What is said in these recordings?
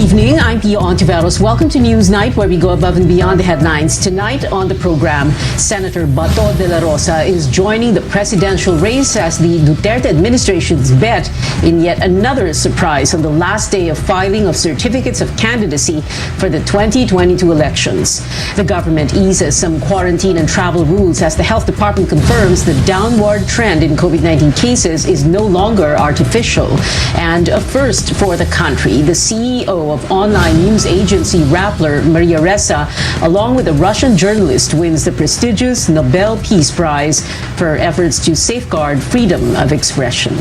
evening. I'm Pia Ontiveros. Welcome to News Night, where we go above and beyond the headlines. Tonight on the program, Senator Bato de la Rosa is joining the presidential race as the Duterte administration's bet in yet another surprise on the last day of filing of certificates of candidacy for the 2022 elections. The government eases some quarantine and travel rules as the health department confirms the downward trend in COVID-19 cases is no longer artificial. And a first for the country, the CEO of online news agency Rappler, Maria Ressa, along with a Russian journalist, wins the prestigious Nobel Peace Prize for efforts to safeguard freedom of expression.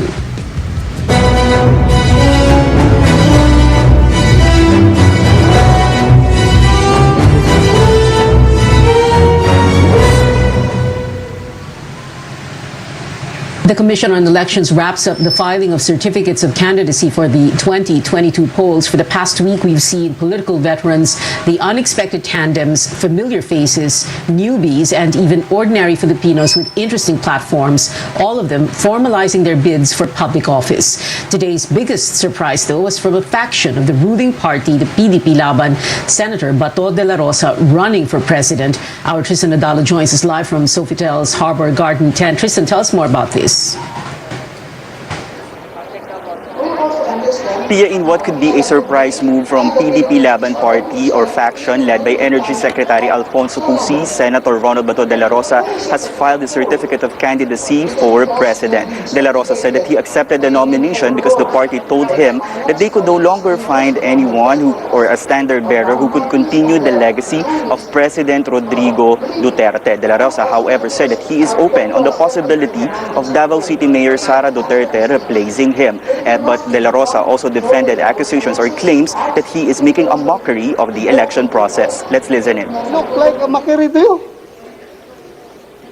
The Commission on Elections wraps up the filing of certificates of candidacy for the 2022 polls. For the past week, we've seen political veterans, the unexpected tandems, familiar faces, newbies, and even ordinary Filipinos with interesting platforms, all of them formalizing their bids for public office. Today's biggest surprise, though, was from a faction of the ruling party, the PDP Laban, Senator Bato de la Rosa running for president. Our Tristan Nadalo joins us live from Sofitel's Harbor Garden tent. Tristan, tell us more about this. Pia, in what could be a surprise move from PDP Laban Party or faction led by Energy Secretary Alfonso Cusi, Senator Ronald Bato de la Rosa has filed a certificate of candidacy for president. De la Rosa said that he accepted the nomination because the party told him that they could no longer find anyone or a standard bearer who could continue the legacy of President Rodrigo Duterte. De la Rosa, however, said that he is open on the possibility of Davao City Mayor Sara Duterte replacing him. But De la Rosa also defended accusations or claims that he is making a mockery of the election process. Let's listen in. Look like a mockery to you?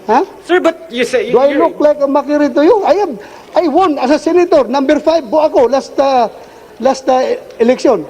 Huh? Sir, but you say... Do I look like a mockery to you? I won as a senator. Number 5 po ako last election.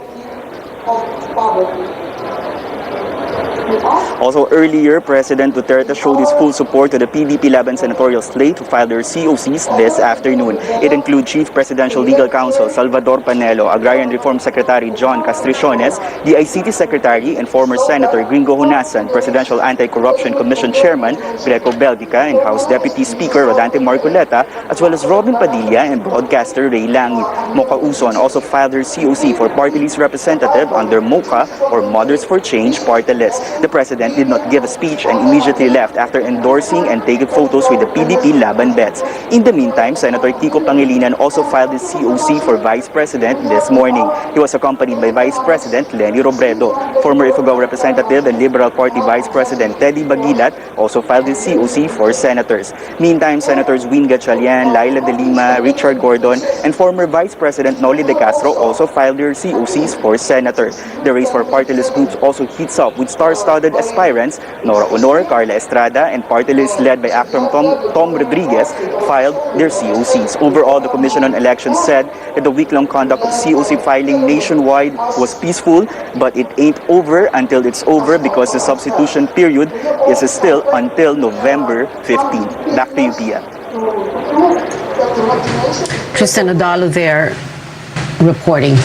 Also earlier, President Duterte showed his full support to the PDP Laban senatorial slate to file their COCs this afternoon. It includes Chief Presidential Legal Counsel Salvador Panelo, Agrarian Reform Secretary John Castriciones, the ICT Secretary and former Senator Gringo Honasan, Presidential Anti-Corruption Commission Chairman Greco Belgica, and House Deputy Speaker Rodante Marcoleta, as well as Robin Padilla and broadcaster Ray Langit. Mocha Uson also filed their COC for party list representative under MOCA or Mothers for Change party list. The president did not give a speech and immediately left after endorsing and taking photos with the PDP Laban bets. In the meantime, Senator Kiko Pangilinan also filed his COC for vice president this morning. He was accompanied by Vice President Lenny Robredo. Former Ifugao representative and Liberal Party Vice President Teddy Bagilat also filed his COC for senators. Meantime, Senators Win Gatchalian, Laila De Lima, Richard Gordon, and former Vice President Noli De Castro also filed their COCs for senator. The race for party list groups also heats up with star-studded aspirants Nora Honor, Carla Estrada, and party list led by actor Tom Rodriguez filed their COCs. Overall, the Commission on Elections said that the week-long conduct of COC filing nationwide was peaceful, but it ain't over until it's over because the substitution period is still until November 15. Back to you, Pia. Tristan Nadalo there reporting.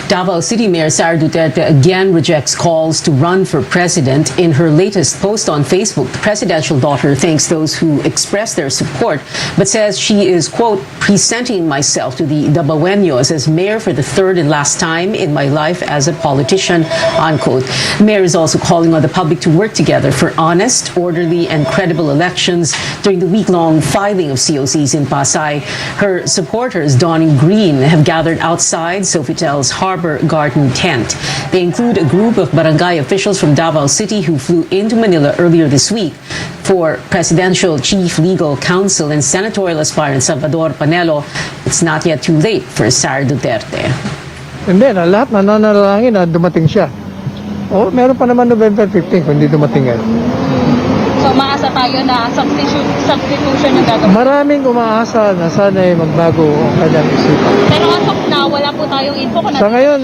Davao City Mayor Sara Duterte again rejects calls to run for president. In her latest post on Facebook, the presidential daughter thanks those who expressed their support, but says she is, quote, presenting myself to the Dabaweños as mayor for the third and last time in my life as a politician, unquote. The mayor is also calling on the public to work together for honest, orderly, and credible elections during the week-long filing of COCs in Pasay. Her supporters, donning green, have gathered outside Sofitel's Harbor Garden tent. They include a group of barangay officials from Davao City who flew into Manila earlier this week. For Presidential Chief Legal Counsel and senatorial aspirant Salvador Panelo, it's not yet too late for Sara Duterte. And then, lahat nananalangin na dumating siya. Oh, meron pa naman November 15 kung hindi dumating yan. So, maasa tayo na substitution yung gagawin? Maraming umaasa na sana'y magbago ang kanyang isipan. Pero asok na, wala po tayong info kung sa ngayon,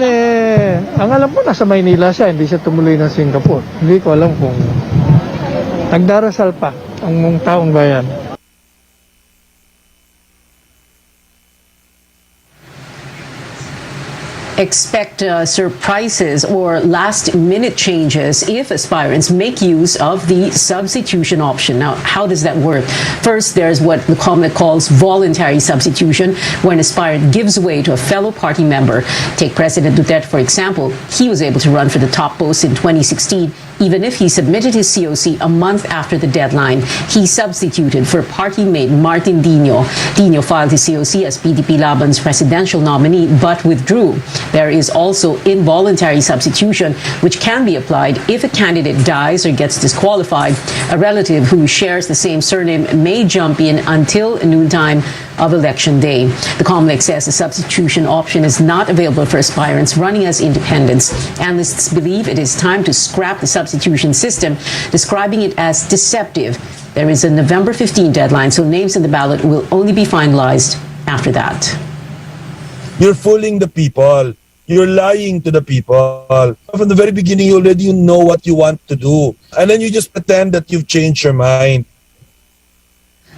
ang alam ko nasa Maynila siya, hindi siya tumuloy ng Singapore. Hindi ko alam kung nagdarasal pa ang taong bayan. expect surprises or last-minute changes if aspirants make use of the substitution option. Now, how does that work? First, there's what the COMELEC calls voluntary substitution, where an aspirant gives way to a fellow party member. Take President Duterte, for example. He was able to run for the top post in 2016, even if he submitted his COC a month after the deadline. He substituted for party mate Martin Dino. Dino filed his COC as PDP Laban's presidential nominee but withdrew. There is also involuntary substitution, which can be applied if a candidate dies or gets disqualified. A relative who shares the same surname may jump in until noontime of election day. The COMELEC says the substitution option is not available for aspirants running as independents. Analysts believe it is time to scrap the substitution system, describing it as deceptive. There is a November 15 deadline, so names in the ballot will only be finalized after that. You're fooling the people. You're lying to the people. From the very beginning, you already know what you want to do. And then you just pretend that you've changed your mind.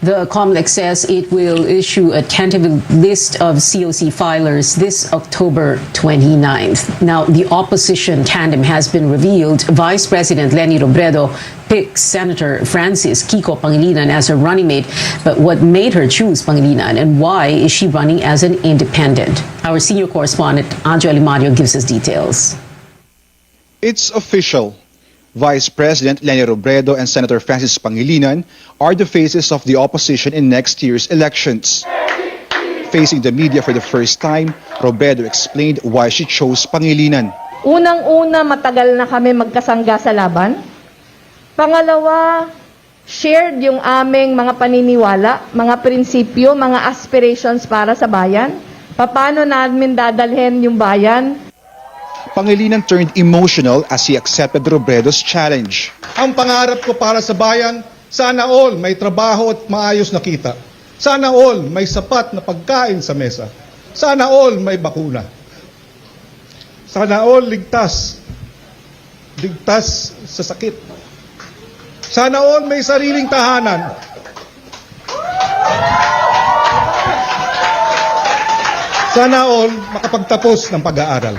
The COMELEC says it will issue a tentative list of COC filers this October 29th. Now, the opposition tandem has been revealed. Vice President Leni Robredo picks Senator Francis Kiko Pangilinan as her running mate. But what made her choose Pangilinan, and why is she running as an independent? Our senior correspondent, Anjo Alimario, gives us details. It's official. Vice President Leni Robredo and Senator Francis Pangilinan are the faces of the opposition in next year's elections. Facing the media for the first time, Robredo explained why she chose Pangilinan. Unang-una, matagal na kami magkasangga sa laban. Pangalawa, shared yung aming mga paniniwala, mga prinsipyo, mga aspirations para sa bayan. Paano namin dadalhin yung bayan? Pangilinan turned emotional as he accepted Robredo's challenge. Ang pangarap ko para sa bayan, sana all may trabaho at maayos na kita. Sana all may sapat na pagkain sa mesa. Sana all may bakuna. Sana all ligtas sa sakit. Sana all may sariling tahanan. Sana all makapagtapos ng pag-aaral.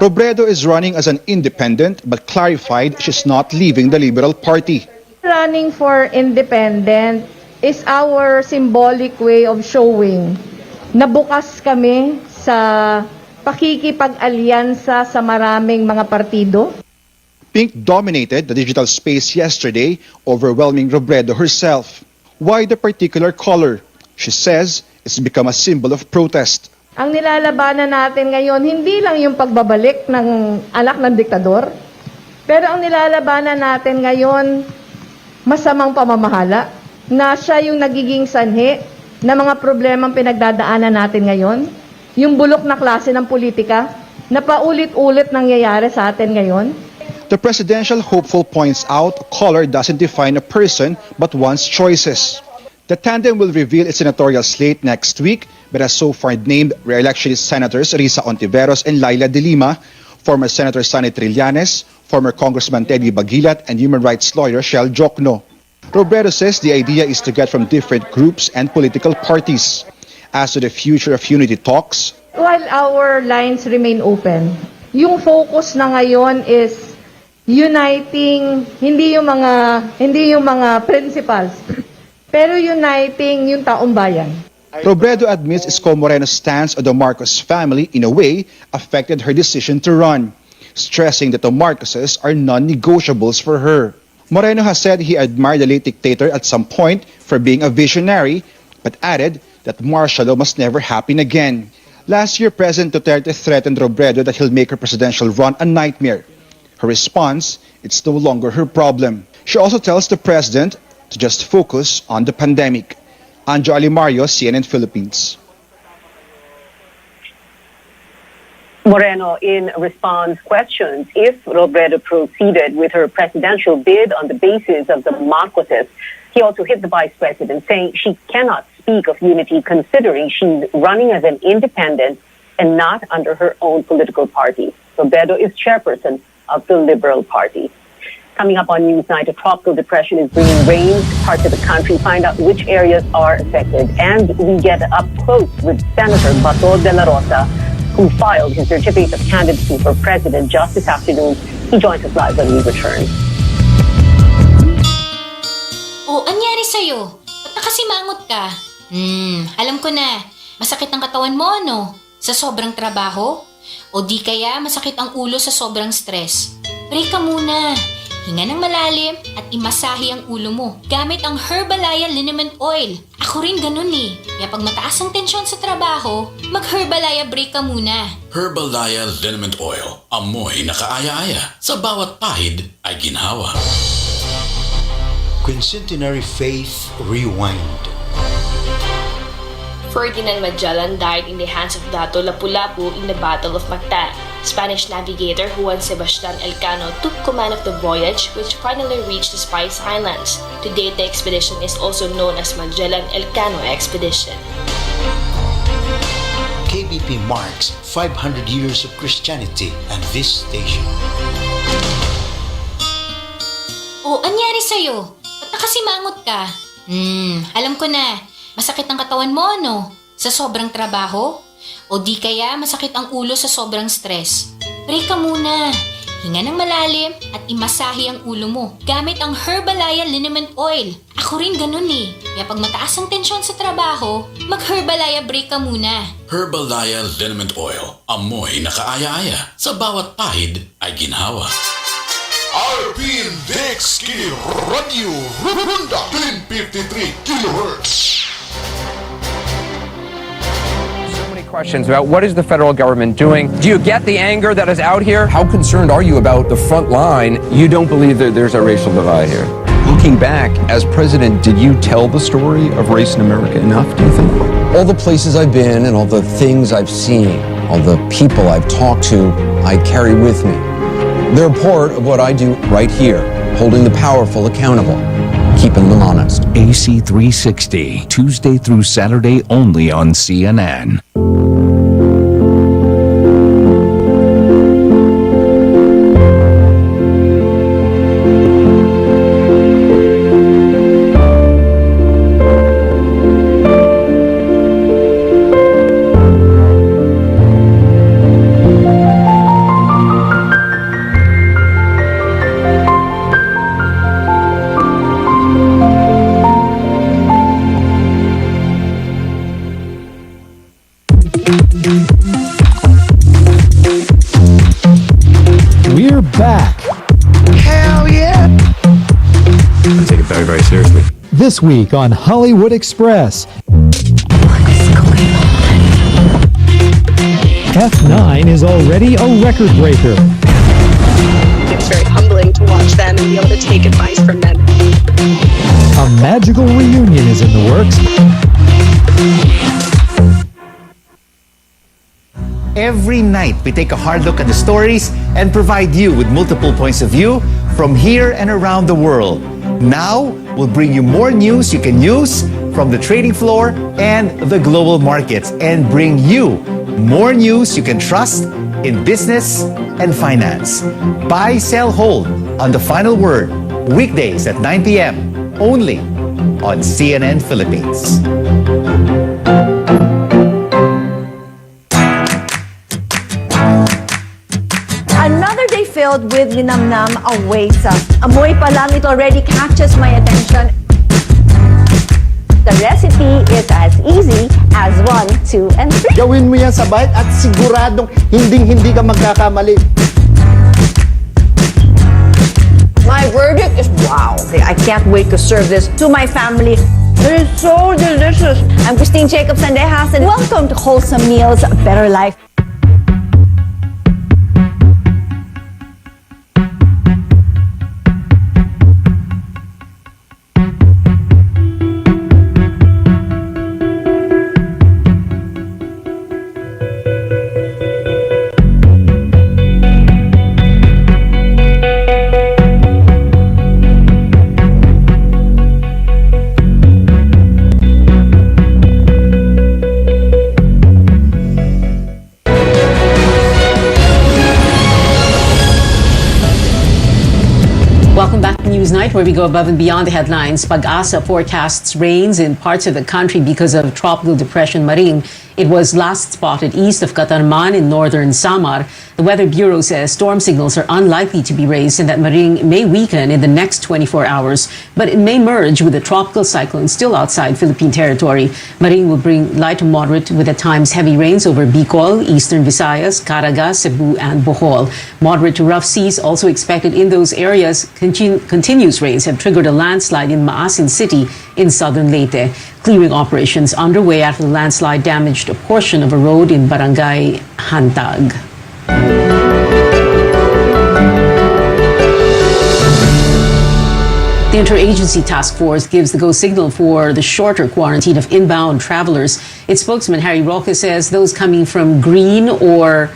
Robredo is running as an independent but clarified she's not leaving the Liberal Party. Running for independent is our symbolic way of showing na bukas kami sa pakikipag-alyansa sa maraming mga partido. Pink dominated the digital space yesterday, overwhelming Robredo herself. Why the particular color? She says it's become a symbol of protest. Ang nilalabanan natin ngayon, hindi lang yung pagbabalik ng anak ng diktador, pero ang nilalabanan natin ngayon, masamang pamamahala, na siya yung nagiging sanhi ng mga problemang pinagdadaanan natin ngayon, yung bulok na klase ng politika, na paulit-ulit nangyayari sa atin ngayon. The presidential hopeful points out color doesn't define a person but one's choices. The tandem will reveal its senatorial slate next week, but has so far named re-electionist Senators Risa Ontiveros and Laila de Lima, former Senator Sonny Trillanes, former Congressman Teddy Bagilat, and human rights lawyer Shell Jokno. Robredo says the idea is to get from different groups and political parties. As to the future of unity talks, While our lines remain open, yung focus na ngayon is uniting, hindi yung mga principals, pero uniting yung taong bayan. Robredo admits Isko Moreno's stance on the Marcos family in a way affected her decision to run, stressing that the Marcoses are non-negotiables for her. Moreno has said he admired the late dictator at some point for being a visionary, but added that martial law must never happen again. Last year, President Duterte threatened Robredo that he'll make her presidential run a nightmare. Her response, it's no longer her problem. She also tells the president to just focus on the pandemic. Anjo Alimario, CNN Philippines. Moreno, in response questions if Robredo proceeded with her presidential bid on the basis of the Marcoses, he also hit the vice president, saying she cannot speak of unity considering she's running as an independent and not under her own political party. Robredo is chairperson of the Liberal Party. Coming up on Newsnight, a tropical depression is bringing rain to parts of the country. Find out which areas are affected. And we get up close with Senator Bato de la Rosa, who filed his certificate of candidacy for president just this afternoon. He joins us live when we return. Oh, anyari sa'yo? Ba't nakasimangot ka? Alam ko na. Masakit ang katawan mo, ano? Sa sobrang trabaho? O di kaya masakit ang ulo sa sobrang stress? Break ka muna. Hinga ng malalim at imasahe ang ulo mo gamit ang Herbalaya Liniment Oil. Ako rin ganun eh. Kaya pag mataas ang tensyon sa trabaho, mag-Herbalaya break ka muna. Herbalaya Liniment Oil. Amoy na kaaya-aya. Sa bawat pahid ay ginhawa. Quincentenary Faith Rewind. Ferdinand Magellan died in the hands of Dato Lapu-Lapu in the Battle of Mactan. Spanish navigator Juan Sebastian Elcano took command of the voyage, which finally reached the Spice Islands. Today, the expedition is also known as Magellan-Elcano Expedition. KBP marks 500 years of Christianity and this station. Oh, anyari sa'yo? Ba't nakasimangot ka? Alam ko na. Masakit ang katawan mo, ano? Sa sobrang trabaho? O di kaya masakit ang ulo sa sobrang stress? Break ka muna. Hinga ng malalim at imasahe ang ulo mo gamit ang Herbalaya Liniment Oil. Ako rin ganun eh. Kaya pag mataas ang tensyon sa trabaho, mag-Herbalaya break ka muna. Herbalaya Liniment Oil. Amoy na kaaya-aya. Sa bawat pahid ay ginhawa. RPN DXKD Radio Runda 1053 kHz. Questions about what is the federal government doing? Do you get the anger that is out here? How concerned are you about the front line? You don't believe that there's a racial divide here? Looking back, as president, did you tell the story of race in America enough, do you think? All the places I've been and all the things I've seen, all the people I've talked to, I carry with me. They're a part of what I do right here, holding the powerful accountable, keeping them honest. AC 360, Tuesday through Saturday only on CNN. We're back. Hell yeah! I take it very, very seriously. This week on Hollywood Express. F9 is already a record breaker. It's very humbling to watch them and be able to take advice from them. A magical reunion is in the works. Every night, we take a hard look at the stories and provide you with multiple points of view from here and around the world. Now, we'll bring you more news you can use from the trading floor and the global markets and bring you more news you can trust in business and finance. Buy, sell, hold on The Final Word, weekdays at 9 p.m. only on CNN Philippines. Another day filled with linamnam awaits us. Amoy pa lang, it already catches my attention. The recipe is as easy as 1, 2, and 3. Gawin mo yan sa bite at siguradong hindi ka magkakamali. My verdict is wow. I can't wait to serve this to my family. It is so delicious. I'm Christine Jacobs Sandejas, and welcome to Wholesome Meals, Better Life. Welcome back to Newsnight, where we go above and beyond the headlines. Pag-asa forecasts rains in parts of the country because of Tropical Depression Maring It was last spotted east of Catarman in northern Samar. The Weather Bureau says storm signals are unlikely to be raised and that Maring may weaken in the next 24 hours, but it may merge with a tropical cyclone still outside Philippine territory. Maring will bring light to moderate with at times heavy rains over Bicol, eastern Visayas, Caraga, Cebu, and Bohol. Moderate to rough seas also expected in those areas. Continuous rains have triggered a landslide in Maasin City in southern Leyte. Clearing operations underway after the landslide damaged a portion of a road in Barangay Hantag. The Interagency Task Force gives the go signal for the shorter quarantine of inbound travelers. Its spokesman, Harry Roque, says those coming from green or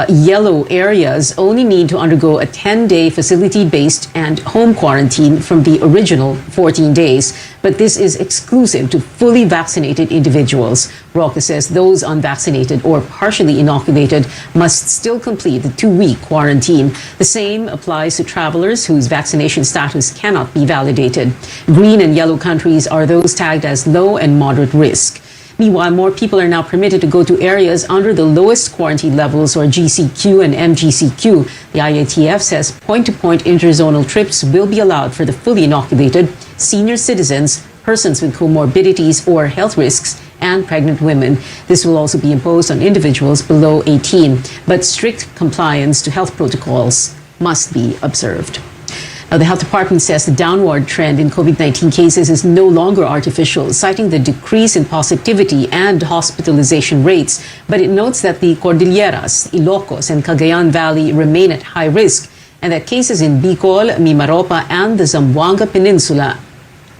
yellow areas only need to undergo a 10-day facility-based and home quarantine from the original 14 days. But this is exclusive to fully vaccinated individuals. Roque says those unvaccinated or partially inoculated must still complete the 2-week quarantine. The same applies to travelers whose vaccination status cannot be validated. Green and yellow countries are those tagged as low and moderate risk. Meanwhile, more people are now permitted to go to areas under the lowest quarantine levels, or GCQ and MGCQ. The IATF says point-to-point interzonal trips will be allowed for the fully inoculated, senior citizens, persons with comorbidities or health risks, and pregnant women. This will also be imposed on individuals below 18, but strict compliance to health protocols must be observed. Now, the health department says the downward trend in COVID-19 cases is no longer artificial, citing the decrease in positivity and hospitalization rates. But it notes that the Cordilleras, Ilocos, and Cagayan Valley remain at high risk, and that cases in Bicol, Mimaropa, and the Zamboanga Peninsula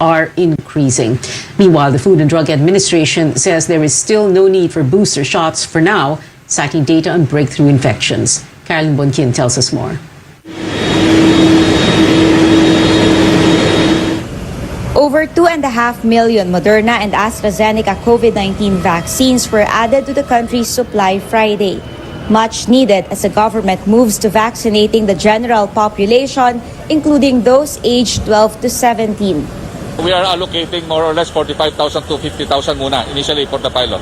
are increasing. Meanwhile, the Food and Drug Administration says there is still no need for booster shots for now, citing data on breakthrough infections. Carolyn Bonkin tells us more. Over 2.5 million Moderna and AstraZeneca COVID-19 vaccines were added to the country's supply Friday. Much needed as the government moves to vaccinating the general population, including those aged 12 to 17. We are allocating more or less 45,000 to 50,000 muna initially for the pilot.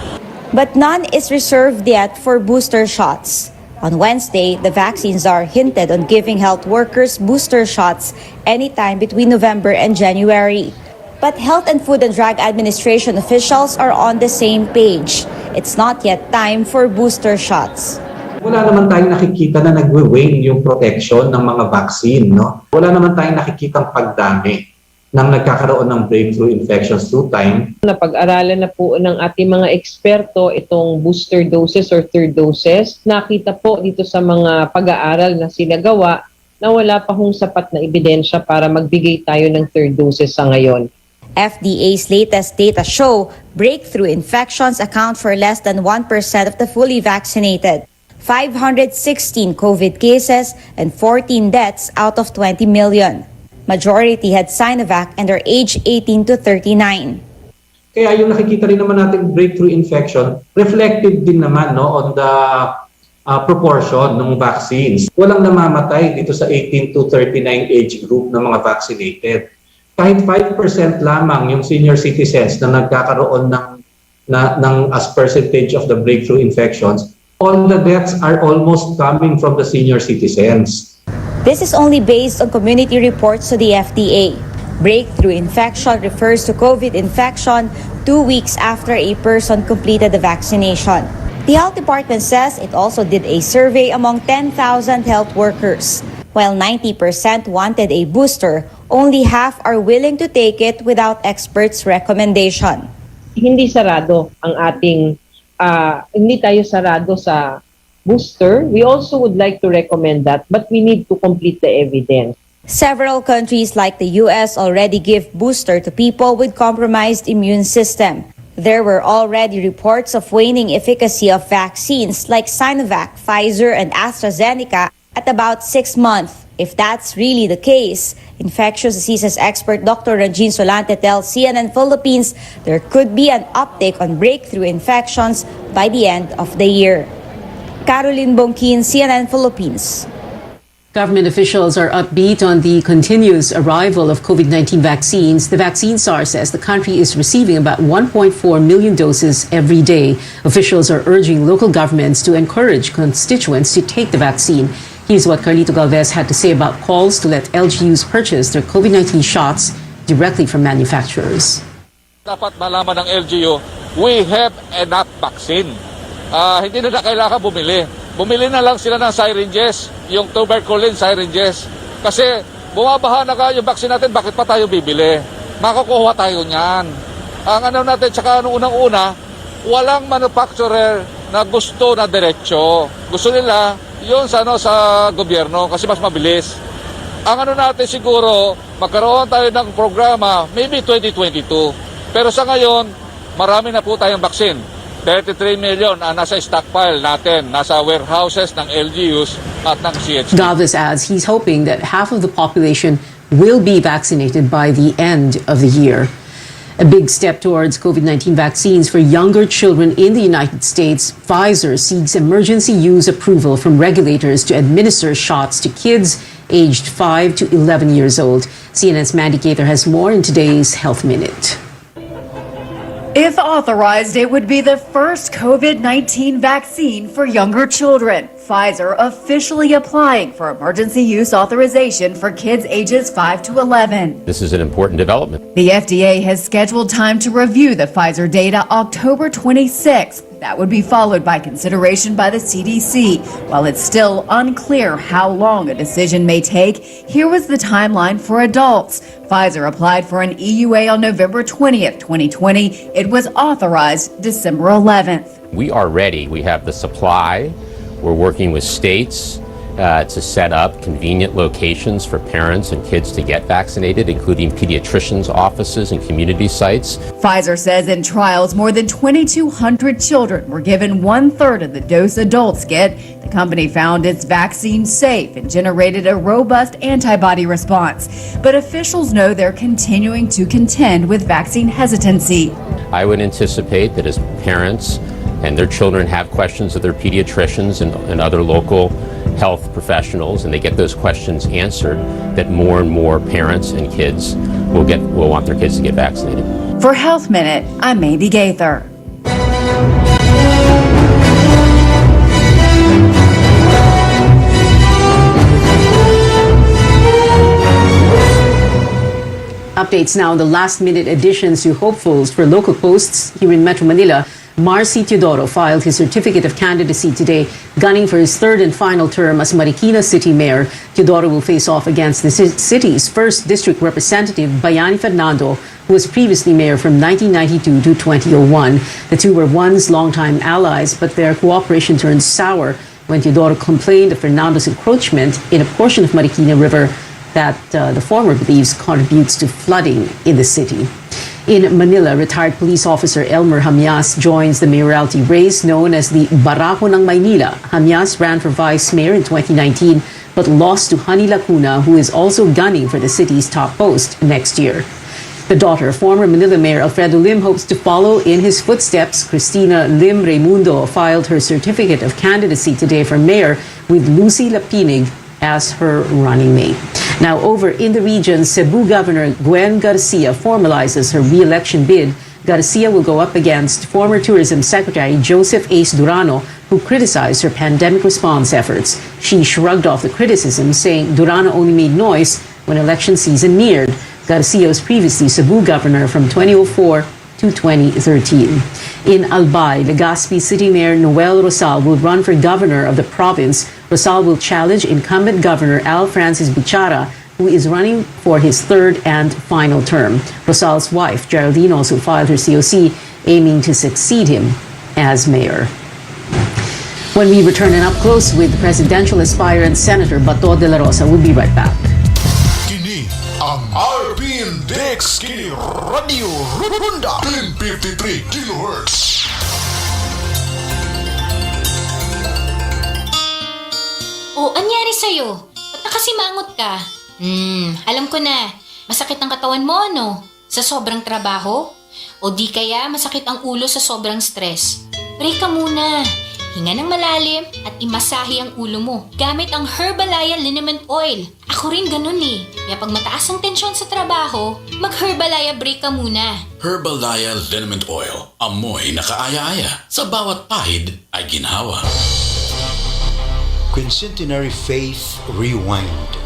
But none is reserved yet for booster shots. On Wednesday, the vaccine czar hinted on giving health workers booster shots anytime between November and January. But Health and Food and Drug Administration officials are on the same page. It's not yet time for booster shots. Wala naman tayong nakikita na nagwe-wane yung protection ng mga vaccine, no? Wala naman tayong nakikitang pagdami ng nagkakaroon ng breakthrough infections through time. Napag-aralan na po ng ating mga eksperto itong booster doses or third doses. Nakita po dito sa mga pag-aaral na sinagawa na wala pa hong sapat na ebidensya para magbigay tayo ng third doses sa ngayon. FDA's latest data show breakthrough infections account for less than 1% of the fully vaccinated. 516 COVID cases and 14 deaths out of 20 million. Majority had Sinovac and are age 18 to 39. Kaya yung nakikita rin naman natin breakthrough infection, reflected din naman no, on the proportion ng vaccines. Walang namamatay dito sa 18 to 39 age group ng mga vaccinated. Kahit 5% lamang yung senior citizens na nagkakaroon ng as percentage of the breakthrough infections, all the deaths are almost coming from the senior citizens. This is only based on community reports to the FDA. Breakthrough infection refers to COVID infection 2 weeks after a person completed the vaccination. The health department says it also did a survey among 10,000 health workers. While 90% wanted a booster, only half are willing to take it without experts' recommendation. Hindi sarado ang ating, hindi tayo sarado sa booster. We also would like to recommend that, but we need to complete the evidence. Several countries like the US already give booster to people with compromised immune system. There were already reports of waning efficacy of vaccines like Sinovac, Pfizer, and AstraZeneca at about 6 months. If that's really the case, infectious diseases expert Dr. Regine Solante tells CNN Philippines there could be an uptick on breakthrough infections by the end of the year. Caroline Bonkin, CNN Philippines. Government officials are upbeat on the continuous arrival of COVID-19 vaccines. The vaccine SAR says the country is receiving about 1.4 million doses every day. Officials are urging local governments to encourage constituents to take the vaccine. Here's what Carlito Galvez had to say about calls to let LGUs purchase their COVID-19 shots directly from manufacturers. Dapat malaman ng LGU, we have enough vaccine. Hindi na kailangan bumili. Bumili na lang sila ng syringes, yung tuberculin syringes. Kasi bumabaha na yung vaccine natin, bakit pa tayo bibili? Makukuha tayo niyan. Ang ano natin, tsaka unang-una, walang manufacturer na gusto na diretsyo. Gusto nila yun sa gobyerno kasi mas mabilis. Ang ano natin siguro, magkaroon tayo ng programa, maybe 2022. Pero sa ngayon, marami na po tayong vaccine. 33 million ang nasa stockpile natin, nasa warehouses ng LGUs at ng CHD. Galvez adds he's hoping that half of the population will be vaccinated by the end of the year. A big step towards COVID-19 vaccines for younger children in the United States. Pfizer seeks emergency use approval from regulators to administer shots to kids aged 5 to 11 years old. CNN's Mandy Gaither has more in today's Health Minute. If authorized, it would be the first COVID-19 vaccine for younger children. Pfizer officially applying for emergency use authorization for kids ages 5 to 11. This is an important development. The FDA has scheduled time to review the Pfizer data October 26th. That would be followed by consideration by the CDC. While it's still unclear how long a decision may take, here was the timeline for adults. Pfizer applied for an EUA on November 20th, 2020. It was authorized December 11th. We are ready. We have the supply. We're working with states to set up convenient locations for parents and kids to get vaccinated, including pediatricians' offices and community sites. Pfizer says in trials, more than 2,200 children were given 1/3 of the dose adults get. The company found its vaccine safe and generated a robust antibody response. But officials know they're continuing to contend with vaccine hesitancy. I would anticipate that as parents and their children have questions of their pediatricians and other local health professionals, and they get those questions answered, that more and more parents and kids will want their kids to get vaccinated. For Health Minute, I'm Mandy Gaither. Updates now on the last-minute additions to hopefuls for local posts here in Metro Manila. Marcy Teodoro filed his certificate of candidacy today, gunning for his third and final term as Marikina City Mayor. Teodoro will face off against the city's first district representative, Bayani Fernando, who was previously mayor from 1992 to 2001. The two were once longtime allies, but their cooperation turned sour when Teodoro complained of Fernando's encroachment in a portion of Marikina River that the former believes contributes to flooding in the city. In Manila, retired police officer Elmer Hamias joins the mayoralty race known as the Barako ng Maynila. Hamias ran for vice mayor in 2019 but lost to Hani Lacuna, who is also gunning for the city's top post next year. The daughter, former Manila Mayor Alfredo Lim, hopes to follow in his footsteps. Cristina Lim Raimundo filed her certificate of candidacy today for mayor with Lucy Lapinig as her running mate. Now, over in the region, Cebu Governor Gwen Garcia formalizes her re-election bid. Garcia will go up against former Tourism Secretary Joseph Ace Durano, who criticized her pandemic response efforts. She shrugged off the criticism, saying Durano only made noise when election season neared. Garcia was previously Cebu Governor from 2004 to 2013. In Albay, Legazpi City Mayor Noel Rosal will run for governor of the province. Rosal will challenge incumbent Governor Al Francis Bichara, who is running for his third and final term. Rosal's wife, Geraldine, also filed her COC, aiming to succeed him as mayor. When we return and up close with presidential aspirant Senator Bato de la Rosa, we'll be right back. Kini ang RPN DXKD Radio Runda 1053 kHz. Oh, anyari sa'yo? Ba't nakasimangot ka? Alam ko na. Masakit ang katawan mo, no? Sa sobrang trabaho? O di kaya masakit ang ulo sa sobrang stress? Break ka muna. Hinga ng malalim at imasahe ang ulo mo gamit ang Herbalaya Liniment Oil. Ako rin ganun eh. Kaya pag mataas ang tensyon sa trabaho, mag-Herbalaya break ka muna. Herbalaya Liniment Oil. Amoy na kaaya-aya. Sa bawat pahid ay ginhawa. Quincentenary Faith Rewind.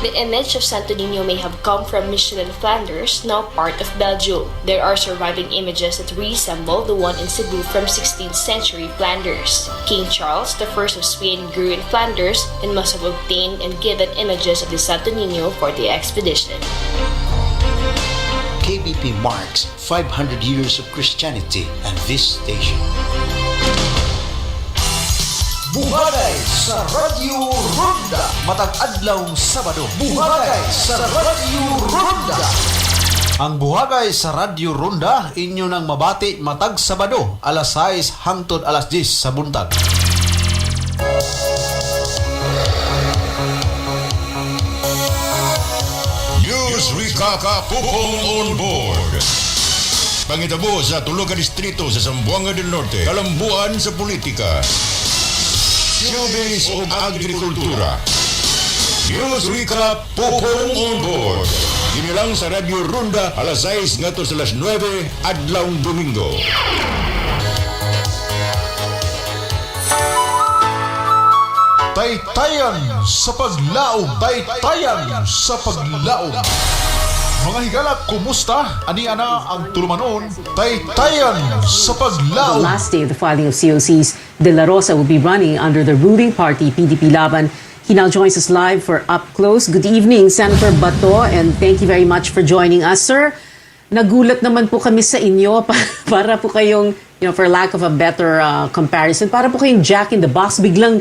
The image of Santo Niño may have come from Michelin Flanders, now part of Belgium. There are surviving images that resemble the one in Cebu from 16th century Flanders. King Charles I of Spain grew in Flanders and must have obtained and given images of the Santo Niño for the expedition. KBP marks 500 years of Christianity and this station. Buhagay sa Radyo Ronda. Matag adlawng Sabado. Buhagay sa Radyo Ronda. Ang Buhagay sa Radyo Ronda inyo nang mabati matag Sabado alas 6 hangtod alas 10 sa buntag. News Recap Pupong on board. Pangitabo sa tulo ka distrito sa Zamboanga del Norte. Kalambuan sa politika. Showbiz o agrikultura. News Recap Pupong on board. Ginilang sa Radyo Ronda alas 6 ngato sa alas 9 adlawng Domingo. Taytayan sa paglaom. Taytayan sa paglaom. Mga higala, kumusta? Ani ana ang tulumanon? Taytayan sa The paglaom. last day of the filing of COCs, De La Rosa will be running under the ruling party, PDP Laban. He now joins us live for Up Close. Good evening, Senator Bato, and thank you very much for joining us, sir. Nagulat naman po kami sa inyo para po kayong, for lack of a better comparison, para po kayong Jack in the Box. Biglang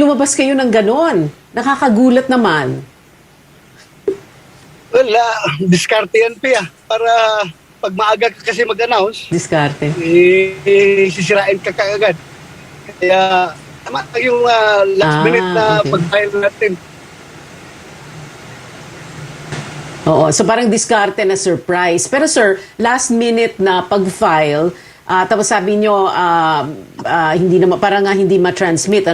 lumabas kayo ng ganon. Nakakagulat naman. Well, diskarte yan, Pia. Para pag maaga ka kasi mag-announce, Diskarte. sisirain ka kaagad. Kaya, tama yung last minute na okay. pag-file natin. Oo, so parang diskarte na surprise. Pero sir, last minute na pag-file, tapos sabi nyo, hindi na, parang nga hindi ma-transmit,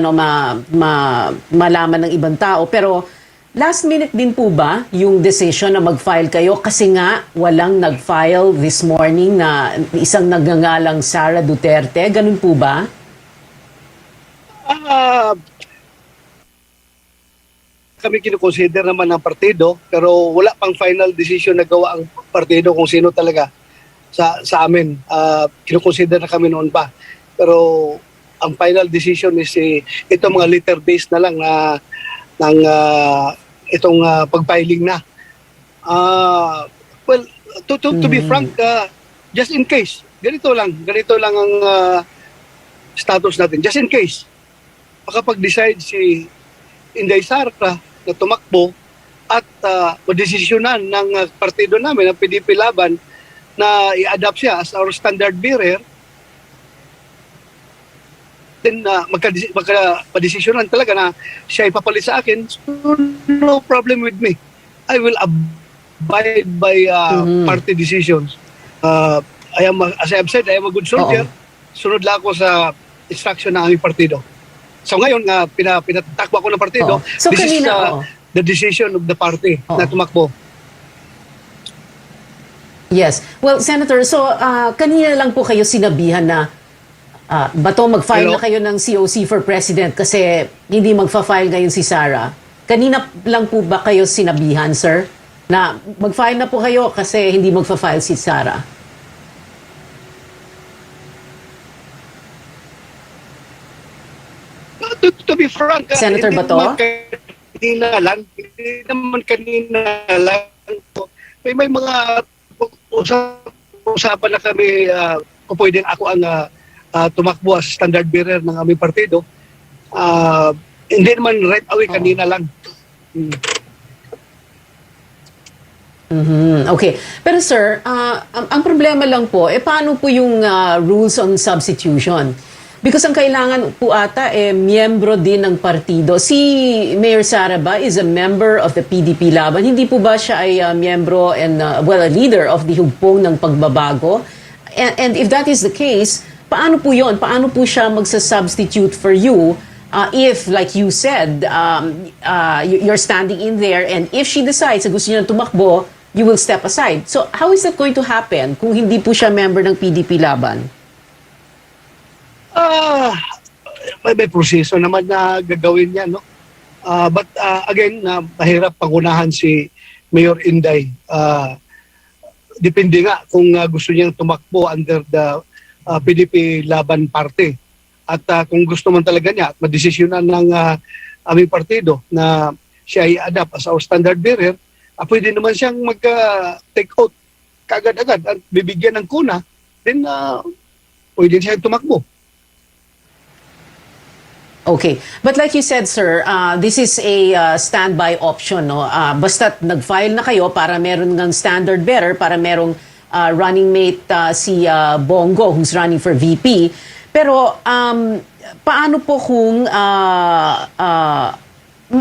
malaman ng ibang tao. Pero last minute din po ba yung decision na mag-file kayo? Kasi nga, walang nag-file this morning na isang nagngangalang Sara Duterte. Ganun po ba? Kami kinukonsider naman ng partido, pero wala pang final decision na gawa ang partido kung sino talaga sa amin. Kinukonsider na kami noon pa. Pero ang final decision is itong mga letter based na lang ng itong pag-filing na. Well, to be frank, just in case, ganito lang ang status natin. Just in case, makapag-decide si Inday Sara na tumakbo at madesisyonan ng partido namin, ng PDP Laban, na i-adapt siya as our standard bearer, then magka-desisyonan talaga na siya ipapalit sa akin, so no problem with me. I will abide by party decisions. As I have said, I am a good soldier. Sunod lang ako sa instruction ng aming partido. So ngayon, pinatakbo ako ng partido. So this kanina, is the decision of the party na tumakbo. Yes. Well, Senator, so kanina lang po kayo sinabihan na Bato, mag-file na kayo ng COC for President kasi hindi magfa-file ngayon si Sara. Kanina lang po ba kayo sinabihan, sir, na mag-file na po kayo kasi hindi magfa-file si Sara? To be frank, Senator Bato? Hindi naman kanina lang. May mga usapan na kami kung pwedeng ako ang tumakbo as standard bearer ng aming partido. Hindi naman right away, kanina lang. Okay. Pero sir, ang problema lang po, paano po yung rules on substitution? Because ang kailangan po ata, miyembro din ng partido. Si Mayor Sara ba is a member of the PDP Laban? Hindi po ba siya ay miyembro and, a leader of the hugpong ng pagbabago? And if that is the case, paano po yon? Paano po siya magsa-substitute for you if, like you said, you're standing in there and if she decides na gusto niya tumakbo, you will step aside. So how is that going to happen kung hindi po siya member ng PDP Laban? May proseso naman na gagawin niya, no? But again, mahirap pangunahan si Mayor Inday. Depende nga kung gusto niyang tumakbo under the PDP Laban Party. At kung gusto man talaga niya at madesisyonan ng aming partido na siya ay adapt as our standard bearer, pwede naman siyang mag-take out kaagad-agad at bibigyan ng kuna, then pwede siyang tumakbo. Okay. But like you said, sir, this is a standby option, no? Basta't nag-file na kayo para meron ng standard bearer, para merong running mate si Bongo who's running for VP. Pero paano po kung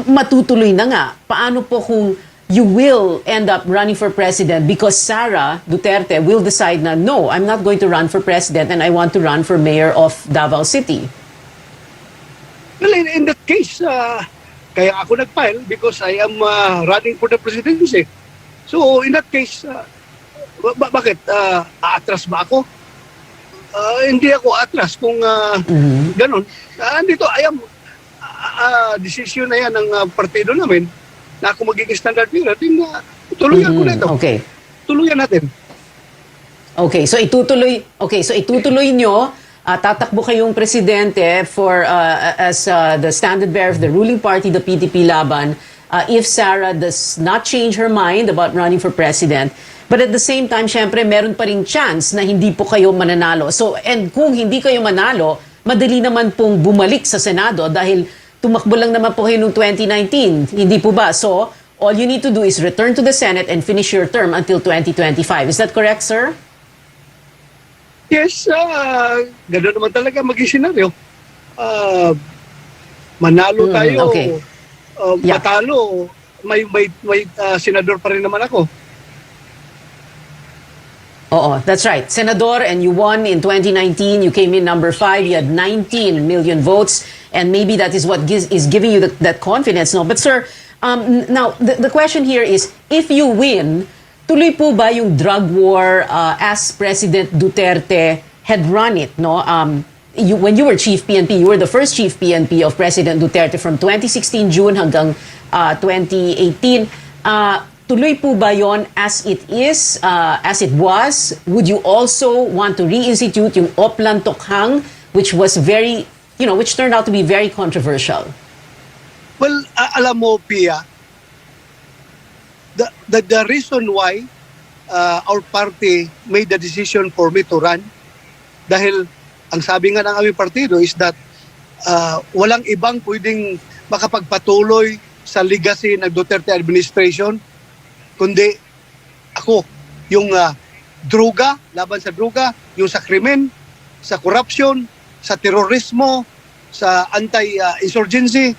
matutuloy na nga? Paano po kung you will end up running for president because Sara Duterte will decide na, no, I'm not going to run for president and I want to run for mayor of Davao City? Well, in that case, kaya ako nag-file because I am running for the presidency. So, in that case, bakit? Aatras ba ako? Hindi ako atras kung ganun. Andito, I am decision na yan ng partido namin na ako magiging standard bearer. Tuluyan ko na ito. Okay. Tuluyan natin. Okay, so itutuloy nyo. Tatakbo kayong presidente for as the standard bearer of the ruling party, the PDP Laban, if Sara does not change her mind about running for president. But at the same time, syempre, meron pa rin chance na hindi po kayo mananalo. So, and kung hindi kayo manalo, madali naman pong bumalik sa Senado dahil tumakbo lang naman po kayo noong 2019. Hindi po ba? So, all you need to do is return to the Senate and finish your term until 2025. Is that correct, sir? Yes, gano'n naman talaga maging senaryo. Manalo tayo, okay. matalo, may senador pa rin naman ako. Oo, that's right. Senador, and you won in 2019. You came in number 5. You had 19 million votes. And maybe that is what is giving you that confidence. No? But sir, now, the question here is, if you win, tuloy po ba yung drug war as President Duterte had run it? No? When you were Chief PNP, you were the first Chief PNP of President Duterte from 2016 June hanggang 2018. Tuloy po ba yon as it is, as it was? Would you also want to reinstitute yung Oplan Tokhang, which was very, which turned out to be very controversial? Well, alam mo, Pia, the reason why our party made the decision for me to run, dahil ang sabi nga ng aming partido is that walang ibang pwedeng makapagpatuloy sa legacy ng Duterte administration kundi ako. Yung droga, laban sa droga, yung sa krimen, sa corruption, sa terorismo, sa anti-insurgency.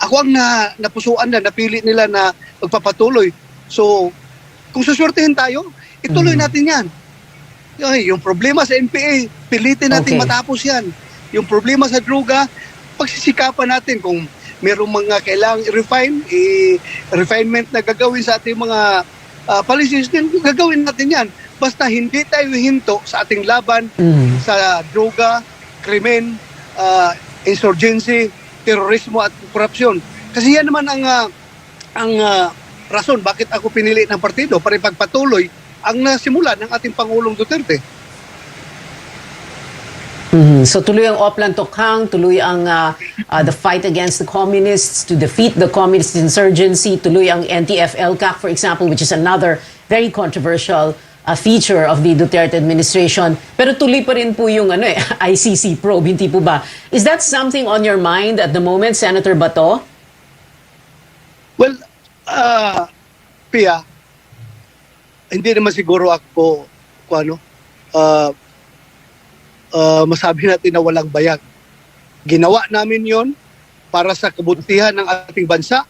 Ako ang napusuan na, napili nila na magpapatuloy. So, kung suswertehin tayo, ituloy natin yan. Yung problema sa NPA, pilitin natin matapos yan. Yung problema sa droga, pagsisikapan natin kung merong mga kailangang refinement na gagawin sa ating mga policies, din gagawin natin yan. Basta hindi tayo hinto sa ating laban sa droga, krimen, insurgency, terorismo at korupsyon. Kasi yan naman ang rason bakit ako pinili ng partido para ipagpatuloy ang nasimula ng ating Pangulong Duterte. So tuloy ang Oplan Tokhang, tuloy ang the fight against the communists to defeat the communist insurgency, tuloy ang NTF-ELCAC, for example, which is another very controversial feature of the Duterte administration. Pero tuloy pa rin po yung ICC probe, hindi po ba? Is that something on your mind at the moment, Senator Bato? Well, Pia, hindi naman siguro ako masabi natin na walang bayag. Ginawa namin yon para sa kabutihan ng ating bansa,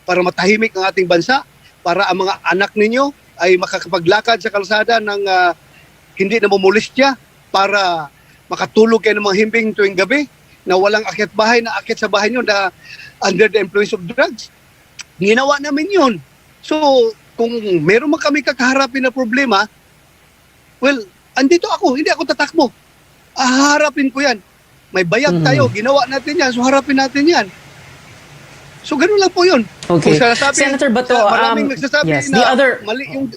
para matahimik ang ating bansa, para ang mga anak ninyo ay makakapaglakad sa kalsada ng hindi namumulistya, para makatulog kayo ng mga himbing tuwing gabi, na walang akyat bahay, na akyat sa bahay nyo na under the influence of drugs. Ginawa namin yun. So, kung meron man kami kakaharapin na problema, well, andito ako, hindi ako tatakbo. Haharapin ko yan. May bayag tayo, ginawa natin yan, so harapin natin yan. So, ganun lang po yun. Okay. Sasabi, Senator Bato, maraming nagsasabi yes, na the other... mali yung...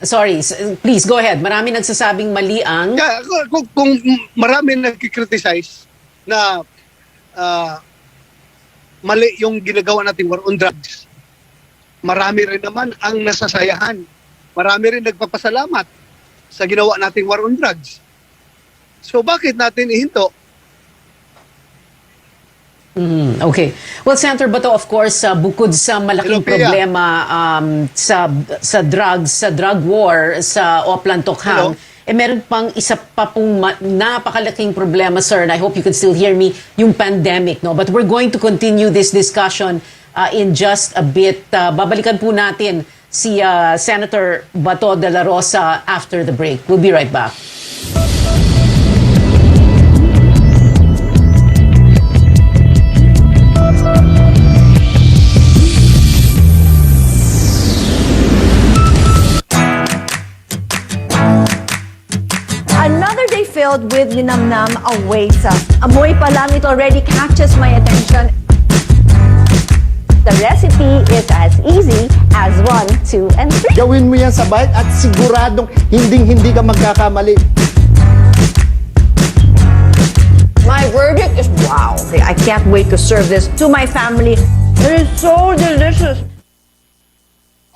Sorry, please go ahead. Marami nagsasabing mali ang... Yeah, kung marami nagkikriticize na mali yung ginagawa nating war on drugs, marami rin naman ang nasasayahan. Marami rin nagpapasalamat sa ginawa nating war on drugs. So bakit natin ihinto? Okay. Well, Senator Bato, of course, bukod sa malaking problema sa drugs, sa drug war, sa Oplan Tokhang, meron pang isa pa pong napakalaking problema, sir, and I hope you can still hear me, yung pandemic. No? But we're going to continue this discussion in just a bit. Babalikan po natin si Senator Bato de la Rosa after the break. We'll be right back. Another day filled with ninamnam awaits us. Amoy pa lang, it already catches my attention. The recipe is as easy as 1, 2, and 3. Gawin mo yan sa bite at siguradong hindi ka magkakamali. My verdict is wow. I can't wait to serve this to my family. It is so delicious.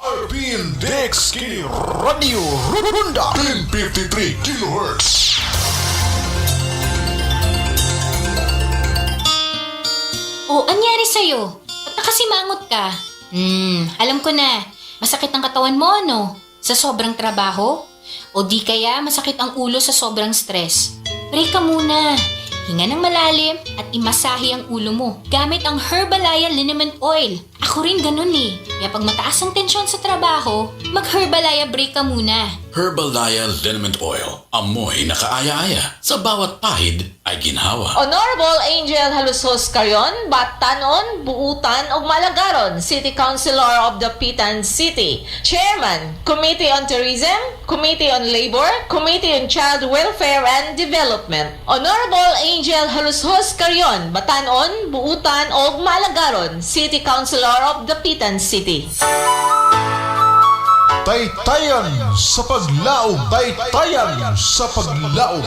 RPN DXKD Radio Runda 1053 kHz. O, anyari sa'yo? Ba't nakasimangot ka? Alam ko na. Masakit ang katawan mo, ano? Sa sobrang trabaho? O di kaya masakit ang ulo sa sobrang stress? Break ka muna. Hinga ng malalim at imasahe ang ulo mo gamit ang Herbalaya Liniment Oil. Ako rin ganun eh. Kaya pag mataas ang tensyon sa trabaho, mag-Herbalaya break ka muna. Herbalaya Liniment Oil. Amoy na kaaya-aya. Sa bawat pahid ay ginhawa. Honorable Angel Halusos Carion, Batanon, Buutan ug Malagaron, City Councilor of the Pitan City, Chairman, Committee on Tourism, Committee on Labor, Committee on Child Welfare and Development. Honorable Angel Halusos Carion, Batanon, Buutan ug Malagaron, City Councilor of the Pitan City. Taytayan sa paglaom, taytayan sa paglaom.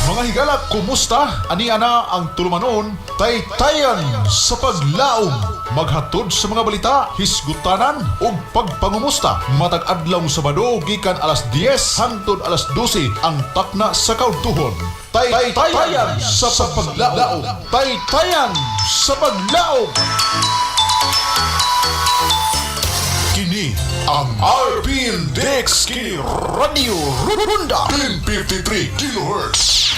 Mga higala, kumusta? Ani ana ang tulumanon, taytayan sa paglaom. Maghatod sa mga balita, hisgutanan ug pagpangumusta. Matag adlaw Sabado gikan alas 10 hangtod alas 12 ang takna sa kaudtuhon. Taytayan sa paglaom, taytayan sa paglaom. Kini ang RPN DXKD Radio Runda 1053 kHz.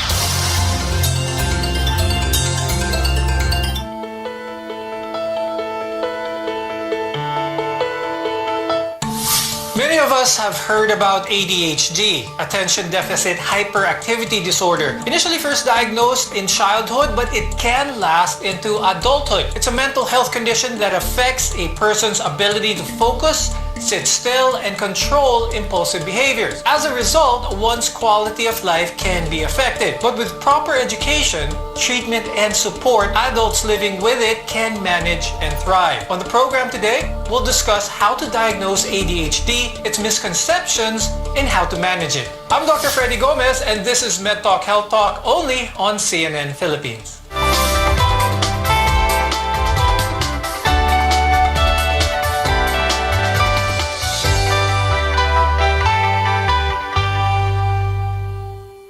Many of us have heard about ADHD, Attention Deficit Hyperactivity Disorder. Initially first diagnosed in childhood, but it can last into adulthood. It's a mental health condition that affects a person's ability to focus, sit still, and control impulsive behaviors. As a result, one's quality of life can be affected. But with proper education, treatment, and support, adults living with it can manage and thrive. On the program today, we'll discuss how to diagnose ADHD, its misconceptions, and how to manage it. I'm Dr. Freddy Gomez, and this is MedTalk Health Talk only on CNN Philippines.